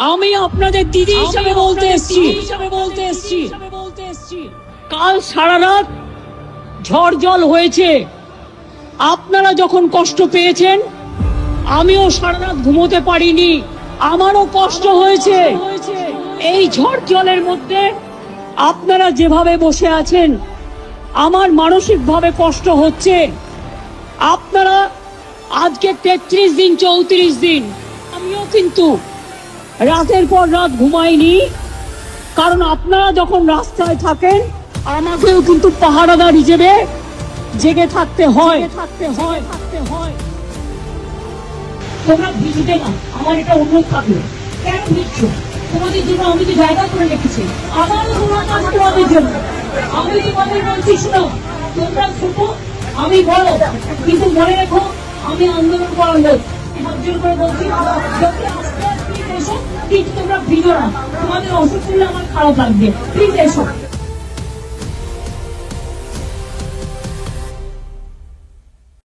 আমি আপনাদের দিদি হিসাবে বলতে এসেছি কাল সারা রাত ঝড় জল হয়েছে। আপনারা যখন কষ্ট পেয়েছেন, আমিও সারা রাত ঘুমোতে পারিনি, আমারও কষ্ট হয়েছে। এই ঝড় জলের মধ্যে আপনারা যেভাবে বসে আছেন, আমার মানসিকভাবে কষ্ট হচ্ছে। আপনারা আজকে 33 দিন 34 দিন, আমিও কিন্তু রাতের পর রাত ঘুমাইনি, কারণ আপনারা যখন রাস্তায় থাকেন আমাকেও কিন্তু পাহারাদার হিসেবে জেগে থাকতে হয়। তোমরা ভিজবে না, আমার এটা অনুরোধ থাকবে। কেন ভিজছো? তোমাদের জন্য আমি তো জায়গা করে রেখেছি, আমারও তোমাদের জন্য। আমি তোমাদের বলছি, শোনো, তোমরা ছোট, আমি বড়, কিন্তু মনে রেখো আমি আন্দোলন করার লোক। সাহায্য করে বলছি, যত আস্তে আস্তে এসো, কিন্তু তোমরা ভিজো না। তোমাদের অসুখ করলে আমার খারাপ লাগবে, প্লিজ এসো।